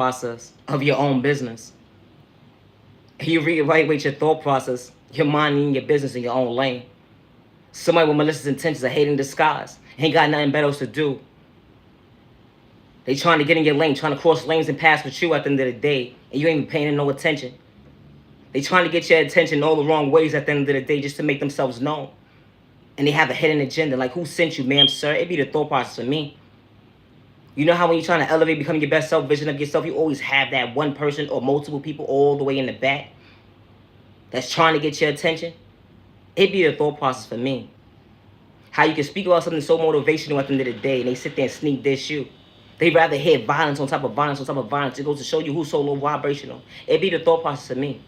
process of your own business. You reevaluate your thought process, your mind and your business in your own lane. Somebody with malicious intentions, a hating disguise, ain't got nothing better else to do. They trying to get in your lane, trying to cross lanes and pass with you at the end of the day, and you ain't even paying no attention. They trying to get your attention all the wrong ways at the end of the day just to make themselves known. And they have a hidden agenda. Like, who sent you, ma'am, sir? It be the thought process for me. You know how when you're trying to elevate, becoming your best self, vision of yourself, you always have that one person or multiple people all the way in the back that's trying to get your attention? It be the thought process for me. How you can speak about something so motivational at the end of the day and they sit there and sneak diss you. They rather hear violence on top of violence on top of violence. It goes to show you who's so low vibrational. It be the thought process for me.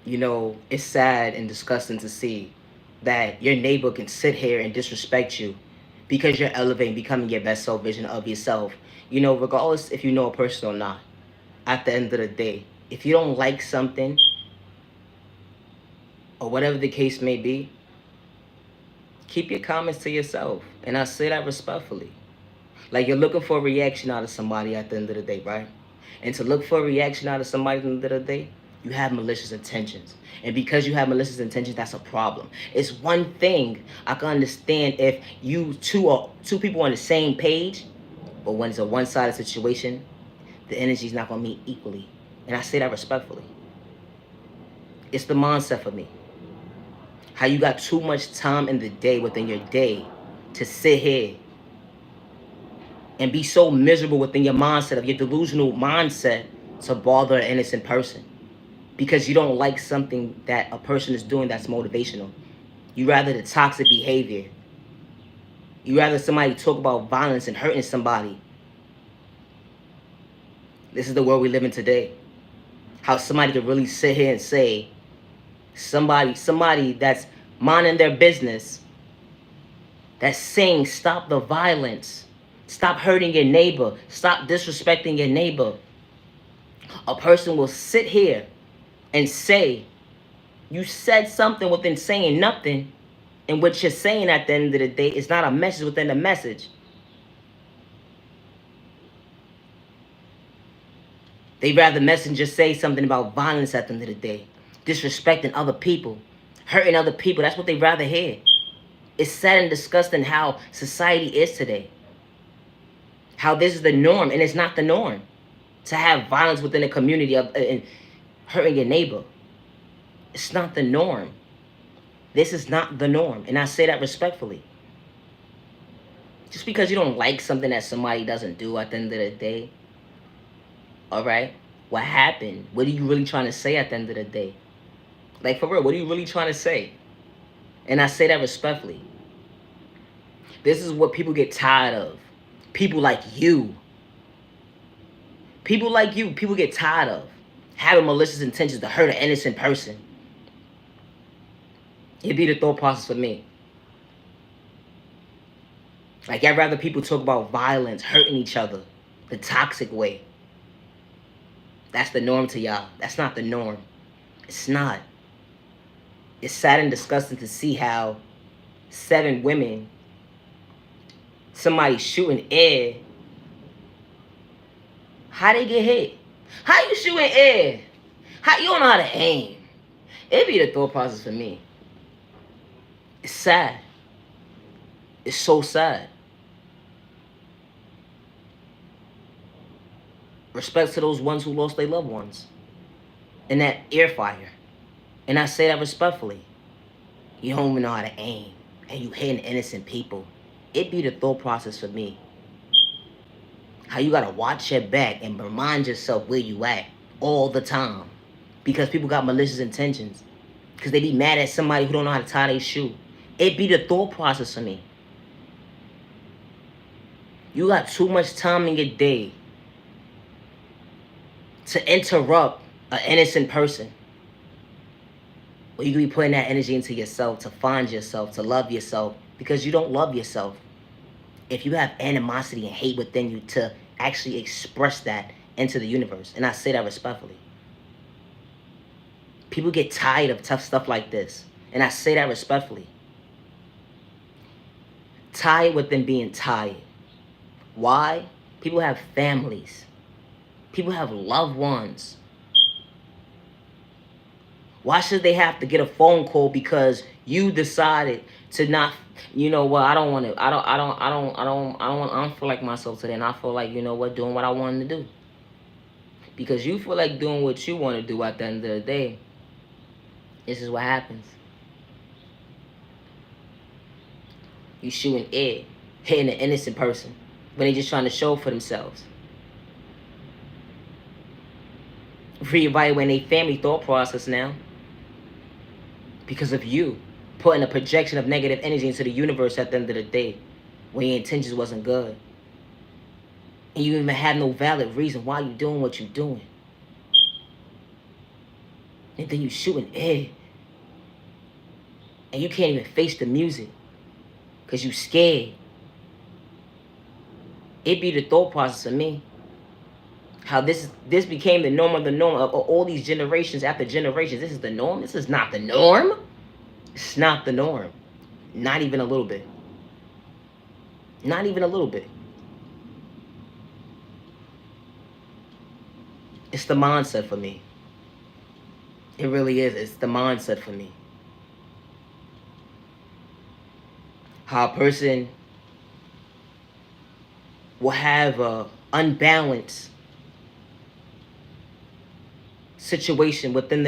You know, it's sad and disgusting to see that your neighbor can sit here and disrespect you because you're elevating, becoming your best self vision of yourself. You know, regardless if you know a person or not, at the end of the day, if you don't like something or whatever the case may be, keep your comments to yourself. And I say that respectfully. Like, you're looking for a reaction out of somebody at the end of the day, right? And to look for a reaction out of somebody at the end of the day, you have malicious intentions. And because you have malicious intentions, that's a problem. It's one thing I can understand if you two people on the same page, but when it's a one-sided situation, the energy's not gonna meet equally. And I say that respectfully. It's the mindset for me. How you got too much time in the day within your day to sit here and be so miserable within your mindset of your delusional mindset to bother an innocent person because you don't like something that a person is doing that's motivational. You rather the toxic behavior. You rather somebody talk about violence and hurting somebody. This is the world we live in today. How somebody could really sit here and say somebody that's minding their business, that's saying stop the violence, stop hurting your neighbor, stop disrespecting your neighbor. A person will sit here and say, you said something within saying nothing, and what you're saying at the end of the day is not a message within the message. They rather messengers say something about violence at the end of the day, disrespecting other people, hurting other people. That's what they rather hear. It's sad and disgusting how society is today. How this is the norm, and it's not the norm to have violence within a community of and hurting your neighbor. It's not the norm. This is not the norm, and I say that respectfully. Just because you don't like something that somebody doesn't do at the end of the day, all right, what happened? What are you really trying to say at the end of the day? Like, for real, what are you really trying to say? And I say that respectfully. This is what people get tired of. People like you. People like you, people get tired of having malicious intentions to hurt an innocent person. It'd be the thought process for me. Like, I'd rather people talk about violence, hurting each other, the toxic way. That's the norm to y'all. That's not the norm. It's not. It's sad and disgusting to see how 7 women, somebody shooting air, how they get hit? How you shooting air? How you don't know how to aim? It be the thought process for me. It's sad. It's so sad. Respect to those ones who lost their loved ones in that air fire. And I say that respectfully. You don't even know how to aim. And you hitting innocent people. It be the thought process for me. How you gotta watch your back and remind yourself where you at all the time. Because people got malicious intentions. Because they be mad at somebody who don't know how to tie their shoe. It be the thought process for me. You got too much time in your day to interrupt an innocent person. Or you could be putting that energy into yourself, to find yourself, to love yourself, because you don't love yourself. If you have animosity and hate within you, to actually express that into the universe. And I say that respectfully. People get tired of tough stuff like this. And I say that respectfully. Tired within being tired. Why? People have families. People have loved ones. Why should they have to get a phone call because you decided to not, you know what, I don't want to, I don't feel like myself today, and I feel like, you know what, doing what I wanted to do. Because you feel like doing what you want to do at the end of the day, this is what happens. You shooting air, hitting an innocent person when they just trying to show for themselves. Reevaluating their family thought process now. Because of you putting a projection of negative energy into the universe at the end of the day when your intentions wasn't good. And you even had no valid reason why you doing what you doing. And then you shooting air. And you can't even face the music because you scared. It be the thought process of me. How this became the norm of all these generations after generations. This is the norm. This is not the norm. It's not the norm. Not even a little bit. Not even a little bit. It's the mindset for me. It really is. It's the mindset for me. How a person will have a unbalanced situation within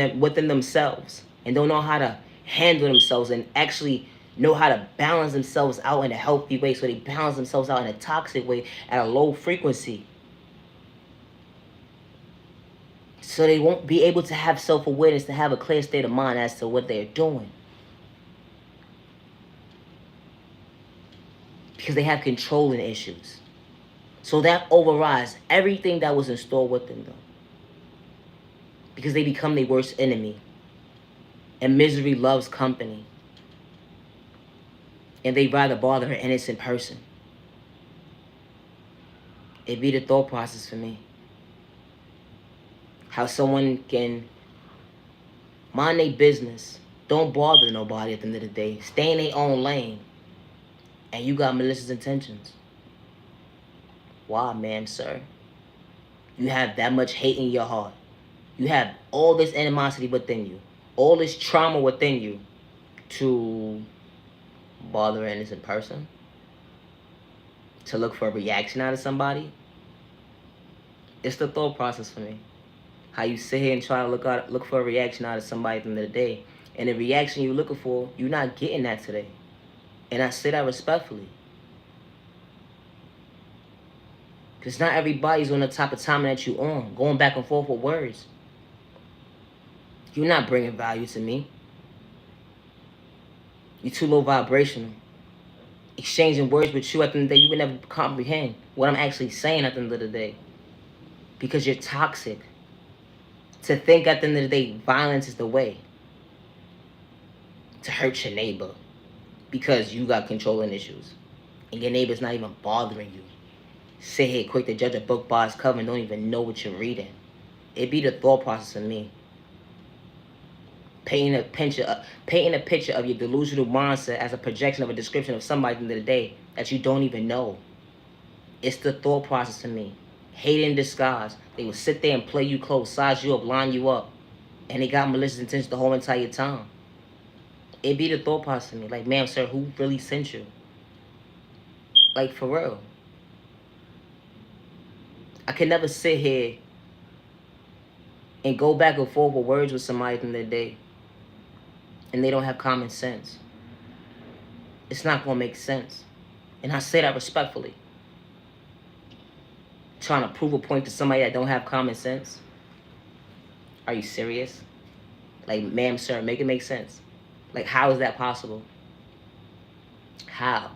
themselves and don't know how to handle themselves and actually know how to balance themselves out in a healthy way, so they balance themselves out in a toxic way at a low frequency, so they won't be able to have self-awareness, to have a clear state of mind as to what they're doing, because they have controlling issues. So that overrides everything that was in store within them, because they become their worst enemy. And misery loves company. And they'd rather bother an innocent person. It'd be the thought process for me. How someone can mind their business, don't bother nobody at the end of the day, stay in their own lane, and you got malicious intentions. Why, ma'am, sir? You have that much hate in your heart. You have all this animosity within you, all this trauma within you, to bother an innocent person, to look for a reaction out of somebody. It's the thought process for me. How you sit here and try to look for a reaction out of somebody at the end of the day, and the reaction you're looking for, you're not getting that today. And I say that respectfully. Because not everybody's on the type of timing that you on, going back and forth with words. You're not bringing value to me. You're too low vibrational. Exchanging words with you at the end of the day, you would never comprehend what I'm actually saying at the end of the day. Because you're toxic. To think at the end of the day, violence is the way to hurt your neighbor because you got controlling issues. And your neighbor's not even bothering you. Sit here quick to judge a book by its cover and don't even know what you're reading. It be the thought process of me. Painting a picture of your delusional mindset as a projection of a description of somebody at the end of the day that you don't even know. It's the thought process of me. Hate in disguise. They will sit there and play you close, size you up, line you up. And they got malicious intentions the whole entire time. It be the thought process of me. Like, ma'am, sir, who really sent you? Like, for real. I can never sit here and go back and forth with words with somebody in the day and they don't have common sense. It's not going to make sense. And I say that respectfully. Trying to prove a point to somebody that don't have common sense? Are you serious? Like, ma'am, sir, make it make sense. Like, how is that possible? How?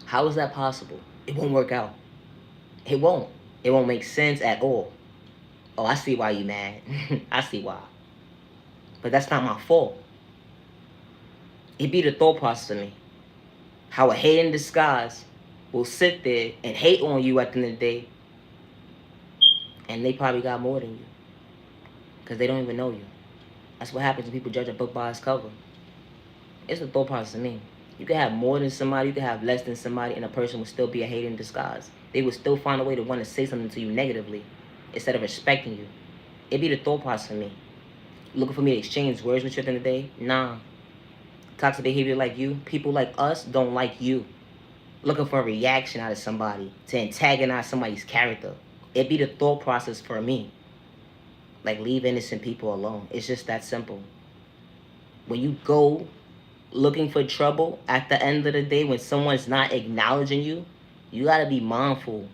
How is that possible? It won't work out. It won't. It won't make sense at all. Oh, I see why you mad. I see why. But that's not my fault. It be the thought process of me. How a hate in disguise will sit there and hate on you at the end of the day. And they probably got more than you. Because they don't even know you. That's what happens when people judge a book by its cover. It's the thought process of me. You can have more than somebody, you can have less than somebody, and a person will still be a hater in disguise. They will still find a way to want to say something to you negatively instead of respecting you. It be the thought process for me. Looking for me to exchange words with you at the end of the day? Nah. Toxic behavior like you, people like us don't like you. Looking for a reaction out of somebody to antagonize somebody's character. It be the thought process for me. Like, leave innocent people alone. It's just that simple. When you go looking for trouble at the end of the day, when someone's not acknowledging you, you gotta be mindful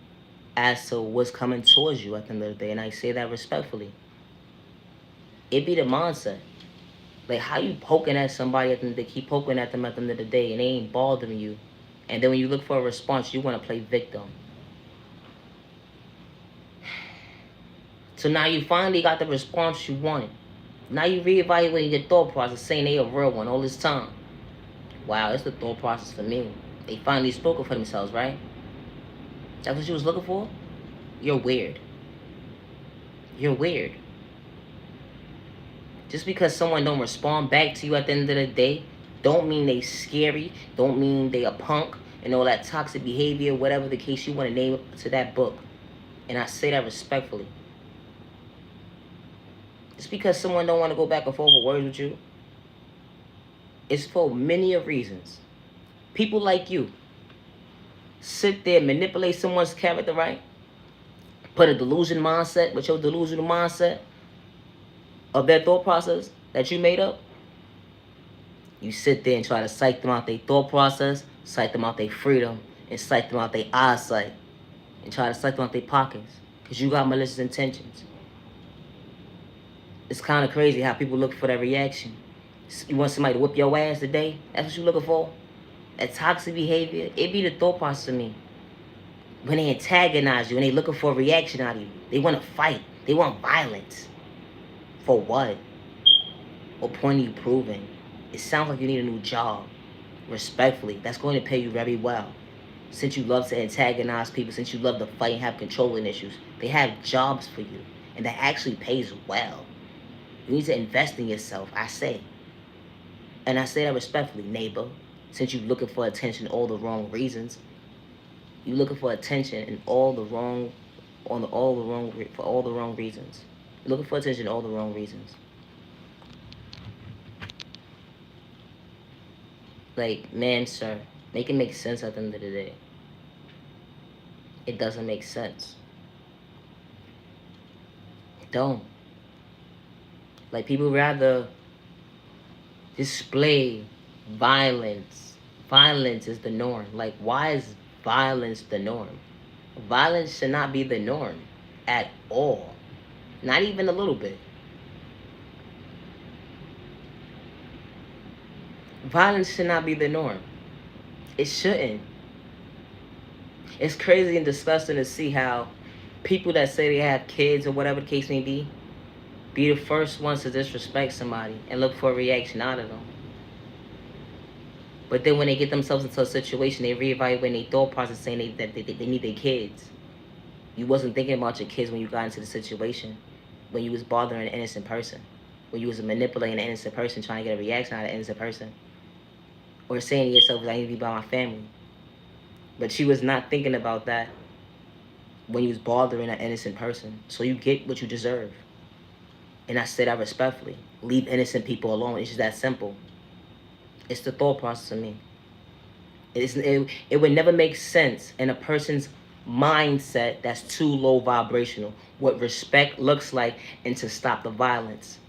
as to what's coming towards you at the end of the day. And I say that respectfully. It be the mindset. Like, how you poking at somebody at the end of the day, keep poking at them at the end of the day, and they ain't bothering you. And then when you look for a response, you want to play victim. So now you finally got the response you wanted. Now you reevaluating your thought process, saying they a real one all this time. Wow, it's the thought process for me. They finally spoke for themselves, right? That's what you was looking for? You're weird. You're weird. Just because someone don't respond back to you at the end of the day, don't mean they scary, don't mean they a punk, and all that toxic behavior, whatever the case you want to name it to that book. And I say that respectfully. Just because someone don't want to go back and forth with words with you, it's for many of reasons. People like you sit there, manipulate someone's character, right? Put a delusion mindset with your delusional mindset of their thought process that you made up. You sit there and try to psych them out their thought process, psych them out their freedom, and psych them out their eyesight, and try to psych them out their pockets, because you got malicious intentions. It's kind of crazy how people look for that reaction. You want somebody to whip your ass today? That's what you're looking for? That toxic behavior? It be the thought process to me. When they antagonize you and they looking for a reaction out of you, they want to fight. They want violence. For what? What point are you proving? It sounds like you need a new job. Respectfully, that's going to pay you very well. Since you love to antagonize people, since you love to fight and have controlling issues, they have jobs for you. And that actually pays well. You need to invest in yourself, I say. And I say that respectfully, neighbor. Since you're looking for attention all the wrong reasons. You're looking for attention in all the wrong reasons. You're looking for attention in all the wrong reasons. Like, man, sir, make it make sense at the end of the day. It doesn't make sense. Don't. Like, people rather display violence. Violence is the norm. Like, why is violence the norm? Violence should not be the norm at all. Not even a little bit. Violence should not be the norm. It shouldn't. It's crazy and disgusting to see how people that say they have kids or whatever the case may be the first ones to disrespect somebody and look for a reaction out of them. But then when they get themselves into a situation, they reevaluate their thought process, saying that they need their kids. You wasn't thinking about your kids when you got into the situation, when you was bothering an innocent person, when you was manipulating an innocent person, trying to get a reaction out of an innocent person. Or saying to yourself, I need to be by my family. But you was not thinking about that when you was bothering an innocent person. So you get what you deserve. And I say that respectfully. Leave innocent people alone. It's just that simple. It's the thought process of me. It would never make sense in a person's mindset that's too low vibrational what respect looks like and to stop the violence.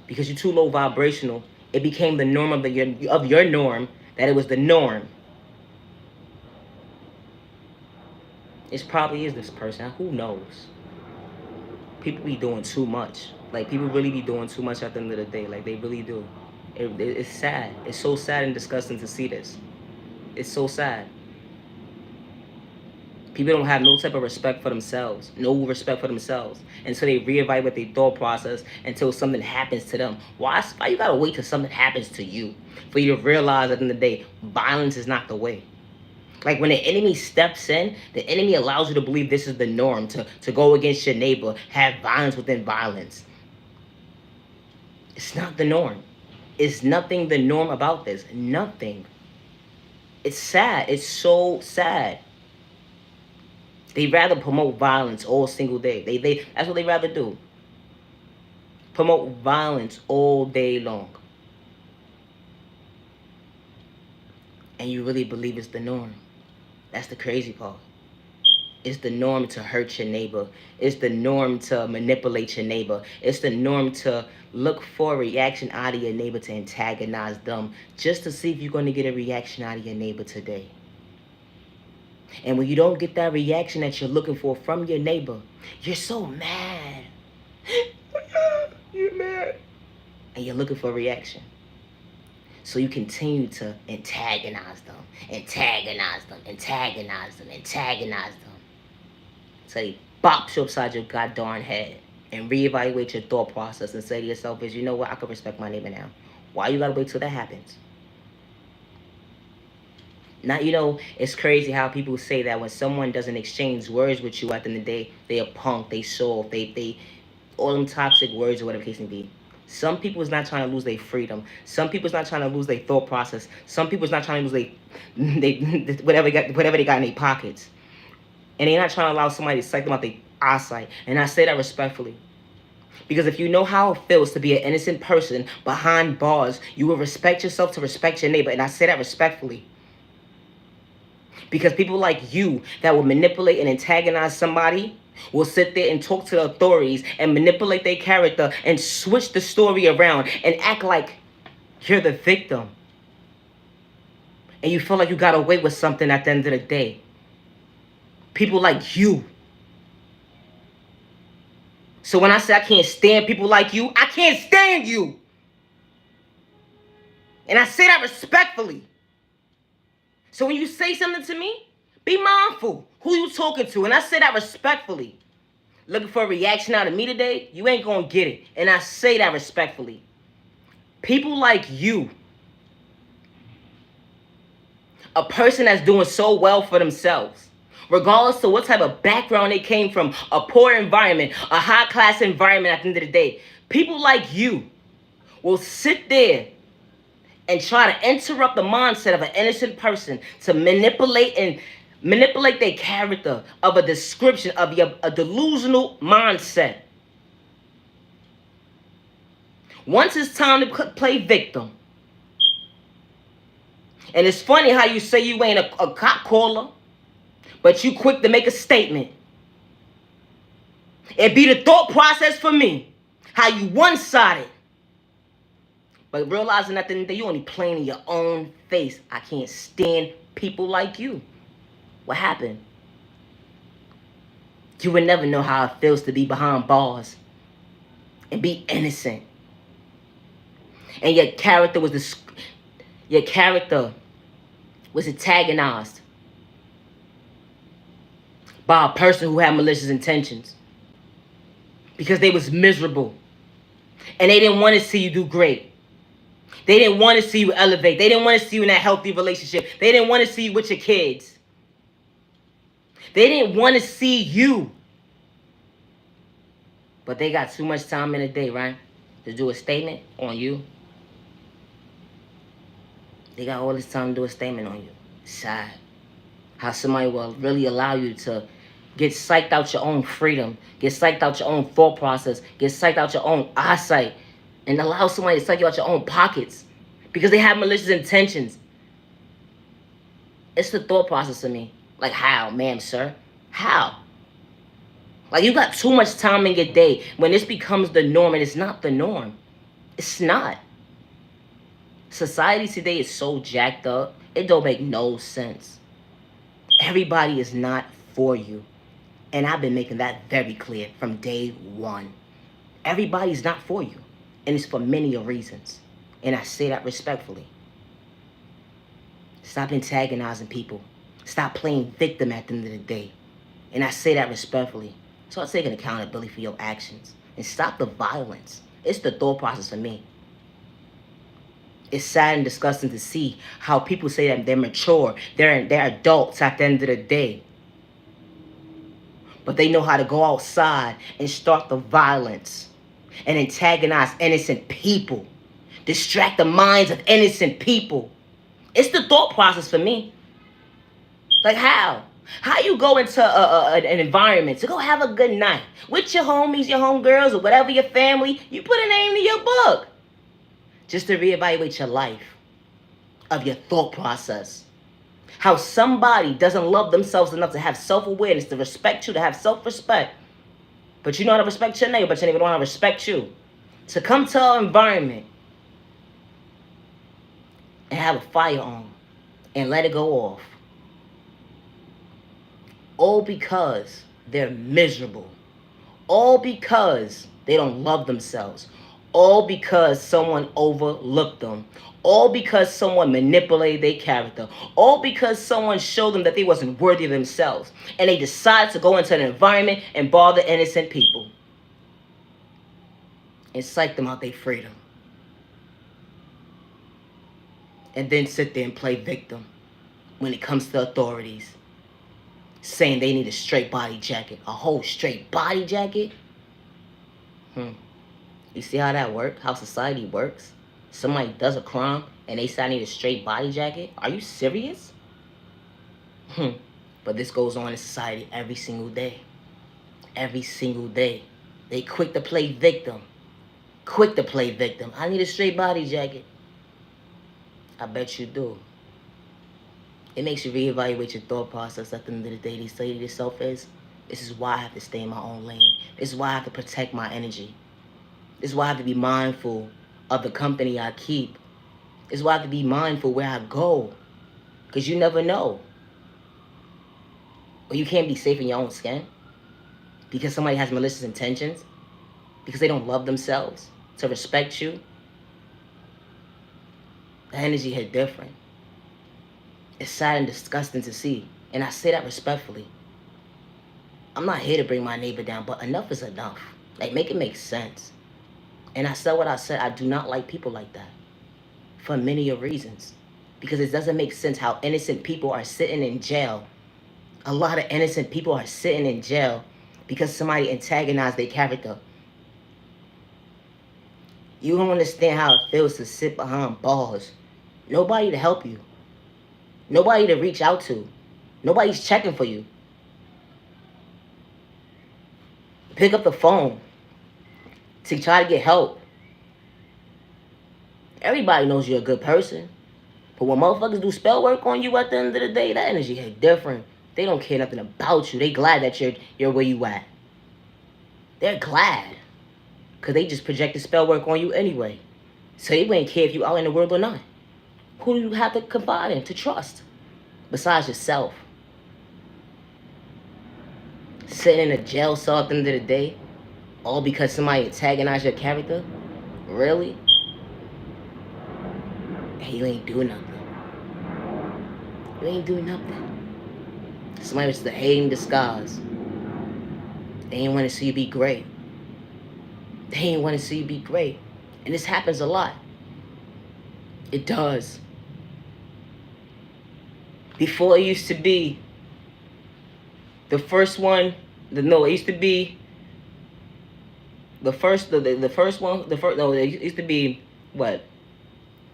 Because you're too low vibrational, it became the norm of your norm that it was the norm. It probably is this person. Who knows? People be doing too much. Like, people really be doing too much at the end of the day. Like, they really do. It's sad. It's so sad and disgusting to see this. It's so sad. People don't have no type of respect for themselves. No respect for themselves. Until they reevaluate their thought process, until something happens to them. Why you gotta wait till something happens to you for you to realize at the end of the day, violence is not the way? Like, when the enemy steps in, the enemy allows you to believe this is the norm, to go against your neighbor, have violence within violence. It's not the norm. It's nothing the norm about this. Nothing. It's sad. It's so sad. They rather promote violence all single day. They that's what they rather do. Promote violence all day long. And you really believe it's the norm. That's the crazy part. It's the norm to hurt your neighbor. It's the norm to manipulate your neighbor. It's the norm to look for a reaction out of your neighbor, to antagonize them, just to see if you're going to get a reaction out of your neighbor today. And when you don't get that reaction that you're looking for from your neighbor, you're so mad. You're mad. And you're looking for a reaction. So you continue to antagonize them, antagonize them, antagonize them, antagonize them. So they bops you upside your goddamn head and reevaluate your thought process and say to yourself, is, you know what, I can respect my neighbor now. Why you gotta wait till that happens? Now, you know, it's crazy how people say that when someone doesn't exchange words with you at the end of the day, they a punk, they soft, they all them toxic words or whatever the case may be. Some people is not trying to lose their freedom. Some people is not trying to lose their thought process. Some people is not trying to lose they whatever they got in their pockets. And they're not trying to allow somebody to psych them out their eyesight. And I say that respectfully. Because if you know how it feels to be an innocent person behind bars, you will respect yourself to respect your neighbor. And I say that respectfully. Because people like you that will manipulate and antagonize somebody will sit there and talk to the authorities and manipulate their character and switch the story around and act like you're the victim. And you feel like you got away with something at the end of the day. People like you. So when I say I can't stand people like you, I can't stand you. And I say that respectfully. So when you say something to me, be mindful who you talking to. And I say that respectfully. Looking for a reaction out of me today, you ain't gonna get it. And I say that respectfully. People like you, a person that's doing so well for themselves, regardless of what type of background they came from, a poor environment, a high-class environment at the end of the day, people like you will sit there and try to interrupt the mindset of an innocent person to manipulate their character of a description of a delusional mindset. Once it's time to play victim, and it's funny how you say you ain't a cop caller, but you quick to make a statement. It be the thought process for me, how you one-sided. But realizing at the end of the day, you only playing in your own face. I can't stand people like you. What happened? You would never know how it feels to be behind bars and be innocent. And your character was antagonized by a person who had malicious intentions because they was miserable and they didn't want to see you do great. They didn't want to see you elevate. They didn't want to see you in that healthy relationship. They didn't want to see you with your kids. They didn't want to see you. But they got too much time in a day, right? To do a statement on you. They got all this time to do a statement on you. It's sad. How somebody will really allow you to get psyched out your own freedom. Get psyched out your own thought process. Get psyched out your own eyesight. And allow somebody to psych you out your own pockets. Because they have malicious intentions. It's the thought process of me. Like, how, ma'am, sir? How? Like, you got too much time in your day when this becomes the norm, and it's not the norm. It's not. Society today is so jacked up, it don't make no sense. Everybody is not for you. And I've been making that very clear from day one. Everybody's not for you. And it's for many reasons. And I say that respectfully. Stop antagonizing people. Stop playing victim at the end of the day. And I say that respectfully. Start taking accountability for your actions. And stop the violence. It's the thought process for me. It's sad and disgusting to see how people say that they're mature. They're adults at the end of the day. But they know how to go outside and start the violence. And antagonize innocent people. Distract the minds of innocent people. It's the thought process for me. Like how? How you go into an environment to go have a good night with your homies, your homegirls, or whatever your family, you put a name to your book just to reevaluate your life, of your thought process. How somebody doesn't love themselves enough to have self-awareness, to respect you, to have self-respect. But you know how to respect your neighbor, but your neighbor don't know how to respect you. To come to an environment and have a fire on and let it go off. All because they're miserable. All because they don't love themselves. All because someone overlooked them. All because someone manipulated their character. All because someone showed them that they wasn't worthy of themselves. And they decided to go into an environment and bother innocent people. And psych them out their freedom. And then sit there and play victim when it comes to authorities. Saying they need a straight body jacket. A whole straight body jacket? You see how that works? How society works? Somebody does a crime and they say I need a straight body jacket? Are you serious? But this goes on in society every single day. Every single day. They quick to play victim. Quick to play victim. I need a straight body jacket. I bet you do. It makes you reevaluate your thought process at the end of the day. They say to yourself is, this is why I have to stay in my own lane. This is why I have to protect my energy. This is why I have to be mindful of the company I keep. This is why I have to be mindful where I go. Because you never know. Or you can't be safe in your own skin. Because somebody has malicious intentions. Because they don't love themselves to respect you. The energy hit different. It's sad and disgusting to see. And I say that respectfully. I'm not here to bring my neighbor down, but enough is enough. Like, make it make sense. And I said what I said. I do not like people like that. For many of reasons. Because it doesn't make sense how innocent people are sitting in jail. A lot of innocent people are sitting in jail because somebody antagonized their character. You don't understand how it feels to sit behind bars. Nobody to help you. Nobody to reach out to. Nobody's checking for you. Pick up the phone to try to get help. Everybody knows you're a good person. But when motherfuckers do spell work on you at the end of the day, that energy hit different. They don't care nothing about you. They glad that you're where you at. They're glad. Because they just projected spell work on you anyway. So they wouldn't care if you out in the world or not. Who do you have to confide in, to trust? Besides yourself. Sitting in a jail cell at the end of the day, all because somebody antagonized your character? Really? Hey, you ain't doing nothing. You ain't doing nothing. Somebody was the hate in disguise. They ain't want to see you be great. They ain't want to see you be great. And this happens a lot. It does. Before it used to be the first one, it used to be the first one, it used to be what?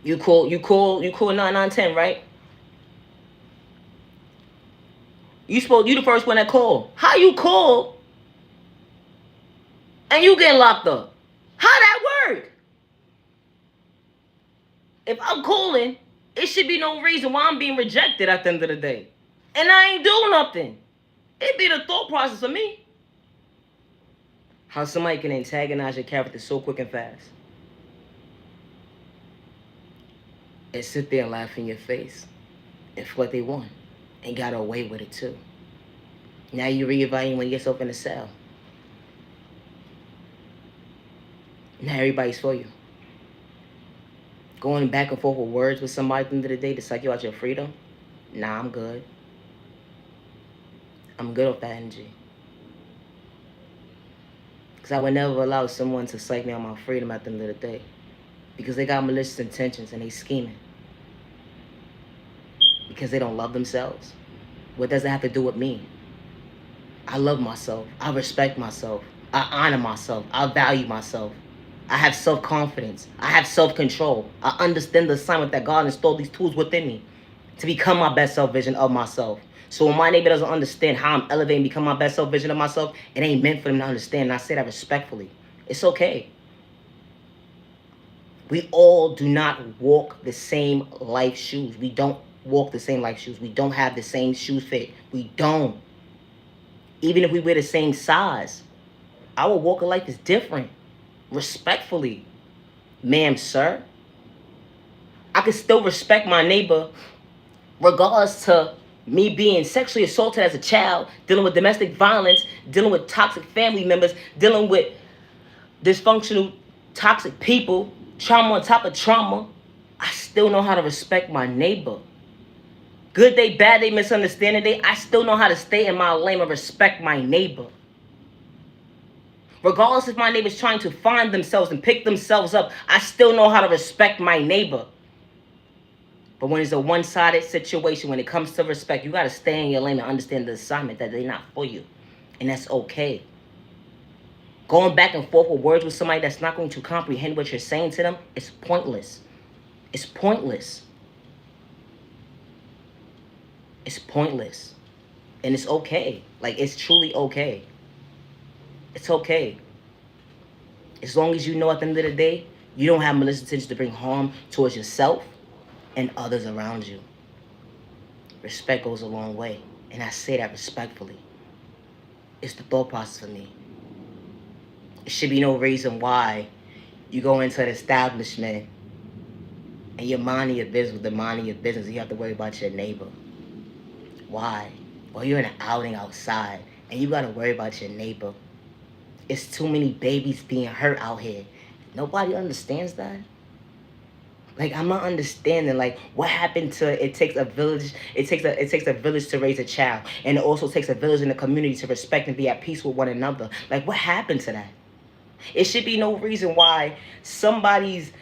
You call 9910, right? You the first one that called. How you call and you get locked up? How that work? If I'm calling, it should be no reason why I'm being rejected at the end of the day. And I ain't doing nothing. It be the thought process of me. How somebody can antagonize your character so quick and fast. And sit there and laugh in your face. And for what they want. And got away with it too. Now you reevaluate yourself in the cell. Now everybody's for you. Going back and forth with words with somebody at the end of the day to suck you out your freedom? Nah, I'm good. I'm good with that energy. Because I would never allow someone to psych me on my freedom at the end of the day. Because they got malicious intentions and they scheming. Because they don't love themselves. What does it have to do with me? I love myself. I respect myself. I honor myself. I value myself. I have self-confidence. I have self-control. I understand the assignment that God installed these tools within me. to become my best self vision of myself. So when my neighbor doesn't understand how I'm elevating, become my best self vision of myself, it ain't meant for them to understand. And I say that respectfully. It's okay. We all do not walk the same life shoes. We don't walk the same life shoes. We don't have the same shoe fit. We don't. Even if we wear the same size, our walk of life is different. Respectfully, ma'am, sir. I can still respect my neighbor regardless to me being sexually assaulted as a child, dealing with domestic violence, dealing with toxic family members, dealing with dysfunctional, toxic people, trauma on top of trauma. I still know how to respect my neighbor. Good day, bad day, misunderstanding day, I still know how to stay in my lane and respect my neighbor. Regardless if my neighbor's trying to find themselves and pick themselves up, I still know how to respect my neighbor. But when it's a one-sided situation, when it comes to respect, you got to stay in your lane and understand the assignment that they're not for you. And that's okay. Going back and forth with words with somebody that's not going to comprehend what you're saying to them is pointless. It's pointless. It's pointless. And it's okay. Like, it's truly okay. It's okay. As long as you know at the end of the day, you don't have malicious intentions to bring harm towards yourself and others around you. Respect goes a long way. And I say that respectfully. It's the thought process for me. It should be no reason why you go into an establishment and you're minding your business with the minding your business. You have to worry about your neighbor. Why? Well, you're in an outing outside and you got to worry about your neighbor. It's too many babies being hurt out here. Nobody understands that. Like, I'm not understanding, like, what happened to it takes a village, it takes a village to raise a child. And it also takes a village in the community to respect and be at peace with one another. Like, what happened to that? It should be no reason why somebody's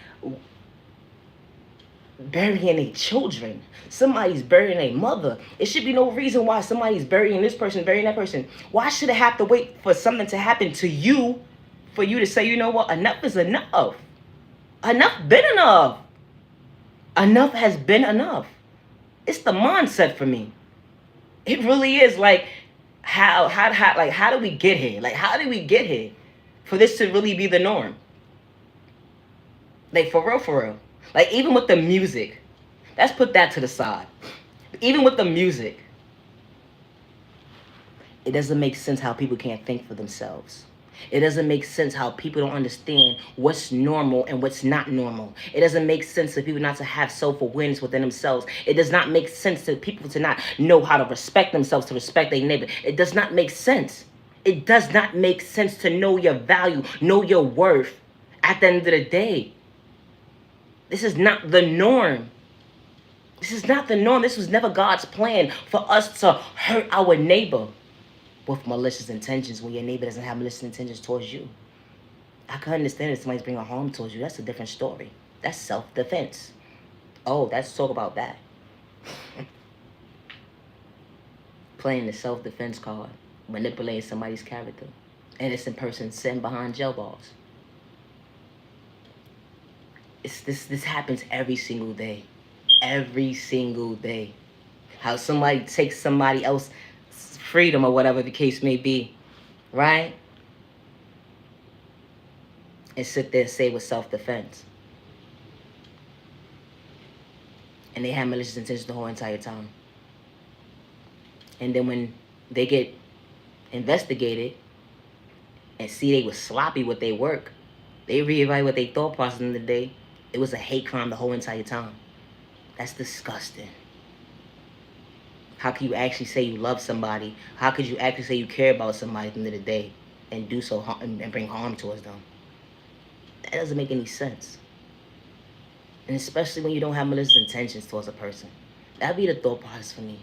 burying their children. Somebody's burying a mother. It should be no reason why somebody's burying this person, burying that person. Why should it have to wait for something to happen to you for you to say, you know what, enough is enough. Enough been enough. Enough has been enough. It's the mindset for me. It really is. Like, how do we get here? Like, how did we get here for this to really be the norm? Like, for real. Like, even with the music, let's put that to the side. Even with the music, it doesn't make sense how people can't think for themselves. It doesn't make sense how people don't understand what's normal and what's not normal. It doesn't make sense for people not to have self-awareness within themselves. It does not make sense for people to not know how to respect themselves, to respect their neighbor. It does not make sense. It does not make sense to know your value, know your worth at the end of the day. This is not the norm. This is not the norm. This was never God's plan for us to hurt our neighbor with malicious intentions when your neighbor doesn't have malicious intentions towards you. I can understand if somebody's bringing harm towards you. That's a different story. That's self-defense. Oh, let's talk about that. Playing the self-defense card, manipulating somebody's character. Innocent person sitting behind jail bars. This happens every single day. Every single day. How somebody takes somebody else's freedom or whatever the case may be, right? And sit there and say with self-defense. And they have malicious intentions the whole entire time. And then when they get investigated and see they was sloppy with their work, they reevaluate what they thought process in the day. It was a hate crime the whole entire time. That's disgusting. How can you actually say you love somebody? How could you actually say you care about somebody at the end of the day and do so and bring harm towards them? That doesn't make any sense. And especially when you don't have malicious intentions towards a person. That'd be the thought process for me.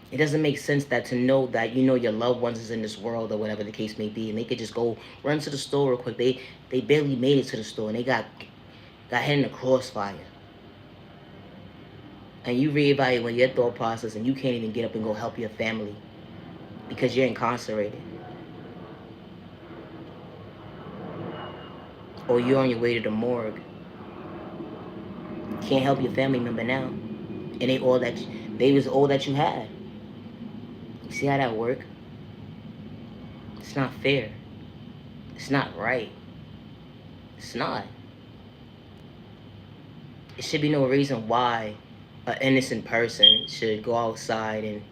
It doesn't make sense that to know that you know your loved ones is in this world or whatever the case may be, and they could just go run to the store real quick. They barely made it to the store and they got hit in the crossfire. And you reevaluate your thought process and you can't even get up and go help your family because you're incarcerated. Or you're on your way to the morgue can't help your family member now, and they was all that you had. You see how that work? It's not fair. It's not right. It's not. It should be no reason why an innocent person should go outside and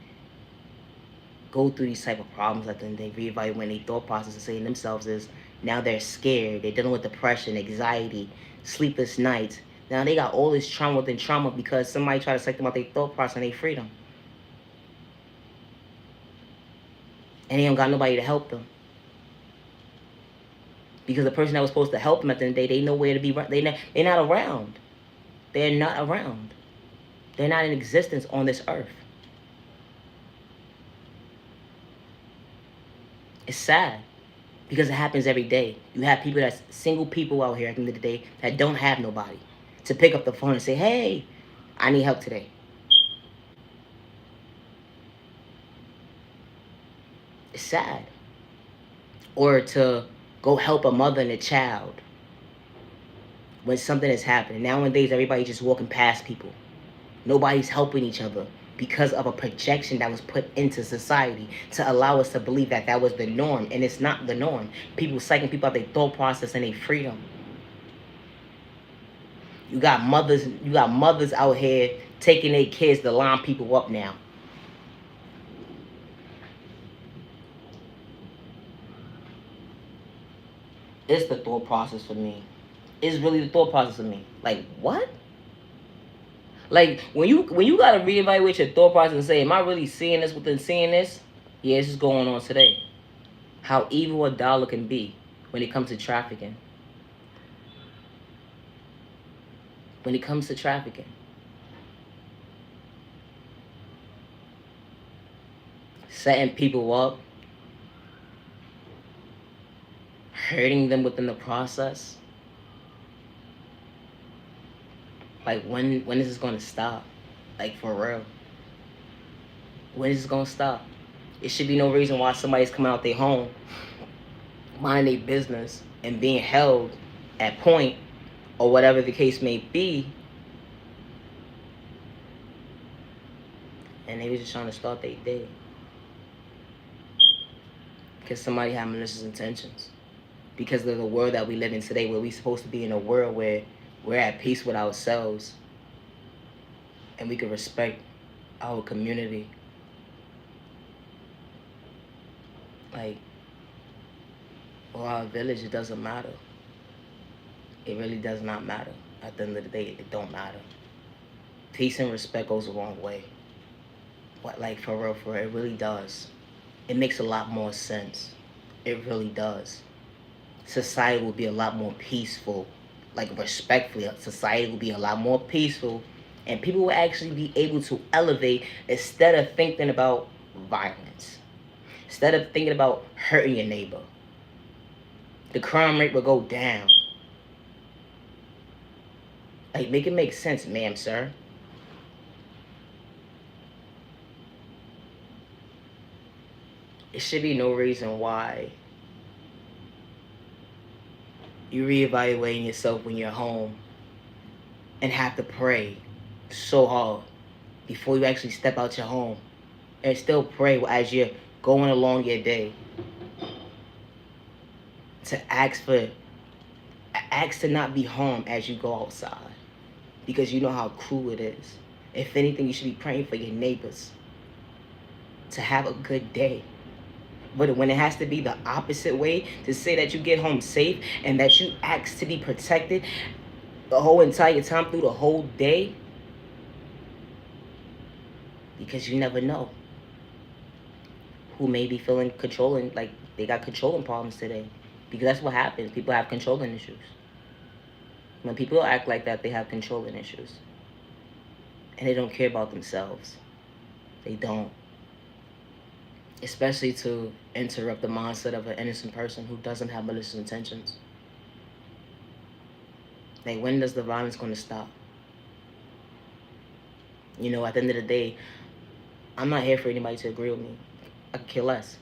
go through these type of problems. I think they reevaluate when they thought process and saying themselves is now they're scared. They're dealing with depression, anxiety, sleepless nights. Now they got all this trauma within trauma because somebody tried to psych them out their thought process and their freedom. And they don't got nobody to help them. Because the person that was supposed to help them at the end of the day, they know where to be. They're not around. They're not around. They're not in existence on this earth. It's sad because it happens every day. You have people that's single people out here at the end of the day that don't have nobody to pick up the phone and say, hey, I need help today. It's sad. Or to go help a mother and a child when something is happening. Nowadays, everybody's just walking past people. Nobody's helping each other because of a projection that was put into society to allow us to believe that that was the norm, and it's not the norm. People psyching people out their thought process and their freedom. You got mothers out here taking their kids to line people up now. It's the thought process for me. It's really the thought process for me. Like, what? Like, when you gotta reevaluate your thought process and say, am I really seeing this within seeing this? Yeah, this is going on today. How evil a dollar can be when it comes to trafficking. When it comes to trafficking. Setting people up. Hurting them within the process. Like, when is this going to stop? Like, for real. When is this going to stop? It should be no reason why somebody's coming out their home, minding their business, and being held at point, or whatever the case may be, and they was just trying to start their day. Because somebody had malicious intentions. Because of the world that we live in today, where we're supposed to be in a world where we're at peace with ourselves and we can respect our community. Like, or our village, it doesn't matter. It really does not matter. At the end of the day, it don't matter. Peace and respect goes a long way. What, like, for real, it really does. It makes a lot more sense. It really does. Society will be a lot more peaceful. Like, respectfully, society will be a lot more peaceful, and people will actually be able to elevate instead of thinking about violence, instead of thinking about hurting your neighbor. The crime rate will go down. Like, make it make sense, ma'am, sir. It should be no reason why you reevaluating yourself when you're home and have to pray so hard before you actually step out your home, and still pray as you're going along your day to ask to not be harmed as you go outside, because you know how cruel it is. If anything, you should be praying for your neighbors to have a good day. But when it has to be the opposite way, to say that you get home safe and that you ask to be protected the whole entire time through the whole day, because you never know who may be feeling controlling, like they got controlling problems today. Because that's what happens. People have controlling issues. When people act like that, they have controlling issues. And they don't care about themselves. They don't. Especially to interrupt the mindset of an innocent person who doesn't have malicious intentions. Like, when does the violence going to stop? You know, at the end of the day, I'm not here for anybody to agree with me. I could care less.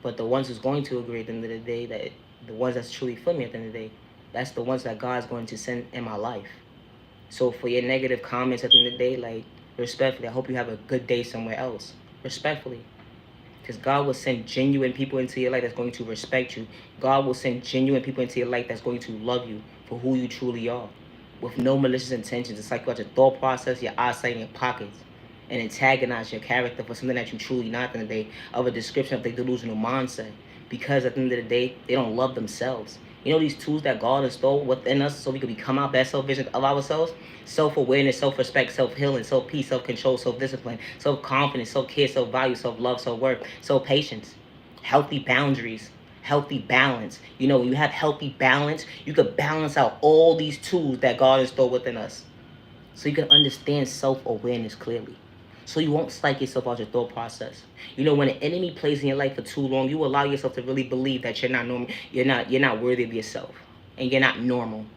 But the ones who's going to agree at the end of the day, that the ones that's truly for me at the end of the day, that's the ones that God's going to send in my life. So for your negative comments at the end of the day, like, respectfully, I hope you have a good day somewhere else. Respectfully. Because God will send genuine people into your life that's going to respect you. God will send genuine people into your life that's going to love you for who you truly are. With no malicious intentions. It's like you got your thought process, your eyesight, and your pockets. And antagonize your character for something that you truly not at the end of the day, of a description of their delusional mindset. Because at the end of the day, they don't love themselves. You know these tools that God installed within us so we can become our best self-vision of ourselves? Self-awareness, self-respect, self-healing, self-peace, self-control, self-discipline, self-confidence, self-care, self-value, self-love, self-worth, self-patience, healthy boundaries, healthy balance. You know, when you have healthy balance, you can balance out all these tools that God installed within us. So you can understand self-awareness clearly. So you won't psych yourself out your thought process. You know, when an enemy plays in your life for too long, you allow yourself to really believe that you're not normal, you're not worthy of yourself, and you're not normal.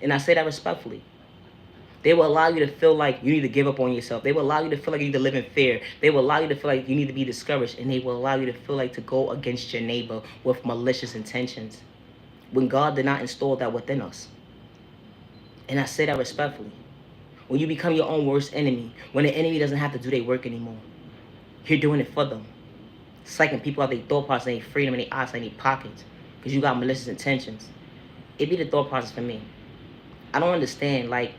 And I say that respectfully. They will allow you to feel like you need to give up on yourself. They will allow you to feel like you need to live in fear. They will allow you to feel like you need to be discouraged. And they will allow you to feel like to go against your neighbor with malicious intentions. When God did not install that within us. And I say that respectfully. When you become your own worst enemy. When the enemy doesn't have to do their work anymore. You're doing it for them. Psyching people out their thought process, their freedom, and their eyes, and their pockets. Because you got malicious intentions. It be the thought process for me. I don't understand. Like,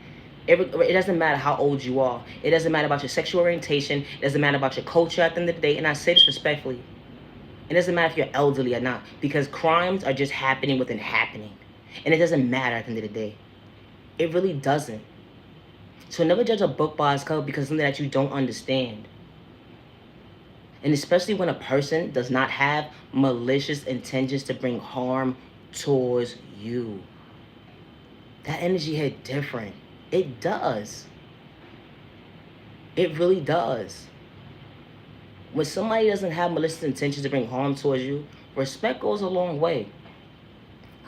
it doesn't matter how old you are. It doesn't matter about your sexual orientation. It doesn't matter about your culture at the end of the day. And I say this respectfully. It doesn't matter if you're elderly or not. Because crimes are just happening within happening. And it doesn't matter at the end of the day. It really doesn't. So never judge a book by its cover because of something that you don't understand. And especially when a person does not have malicious intentions to bring harm towards you. That energy hit different. It does. It really does. When somebody doesn't have malicious intentions to bring harm towards you, respect goes a long way.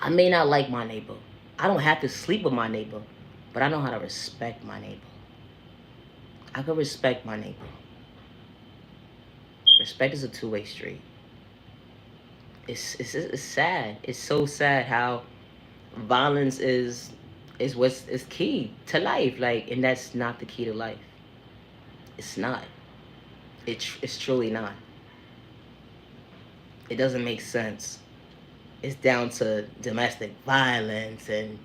I may not like my neighbor. I don't have to sleep with my neighbor. But I know how to respect my neighbor. I can respect my neighbor. Respect is a two-way street. It's sad. It's so sad how violence is what's is key to life. Like, and that's not the key to life. It's not. It's truly not. It doesn't make sense. It's down to domestic violence, and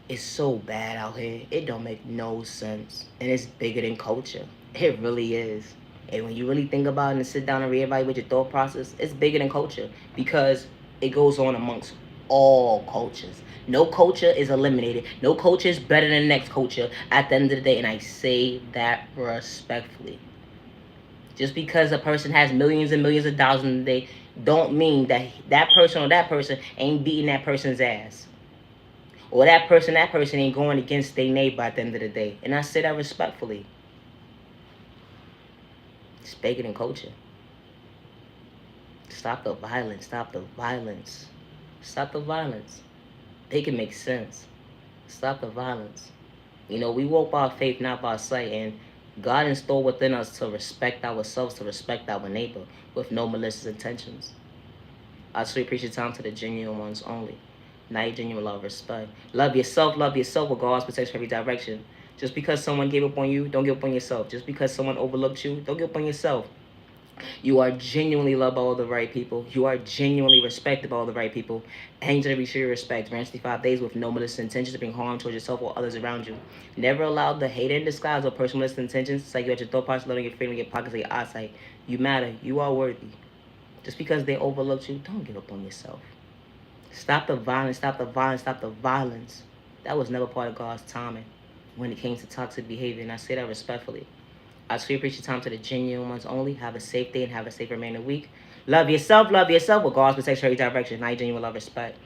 it's so bad out here. It don't make no sense. And it's bigger than culture. It really is. And when you really think about it and sit down and reevaluate your thought process, it's bigger than culture because it goes on amongst all cultures. No culture is eliminated. No culture is better than the next culture at the end of the day. And I say that respectfully. Just because a person has millions and millions of dollars in a day don't mean that that person or that person ain't beating that person's ass. Or that person ain't going against their neighbor at the end of the day. And I say that respectfully. It's bigger than culture. Stop the violence. Stop the violence. Stop the violence. They can make sense. Stop the violence. You know, we walk by faith, not by sight. And God installed within us to respect ourselves, to respect our neighbor with no malicious intentions. I truly appreciate time to the genuine ones only. Not your genuine love, respect. Love yourself with God's protection every direction. Just because someone gave up on you, don't give up on yourself. Just because someone overlooked you, don't give up on yourself. You are genuinely loved by all the right people. You are genuinely respected by all the right people. And you deserve your respect. For 5 days with no malicious intentions to bring harm towards yourself or others around you. Never allow the hate and disguise or personal malicious intentions to psych you at your thought process, loving your freedom, your pockets, your eyesight. You matter. You are worthy. Just because they overlooked you, don't give up on yourself. Stop the violence, stop the violence, stop the violence. That was never part of God's timing when it came to toxic behavior, and I say that respectfully. I truly appreciate time to the genuine ones only. Have a safe day and have a safe remaining week. Love yourself with God's protection every direction. Not genuine love, respect.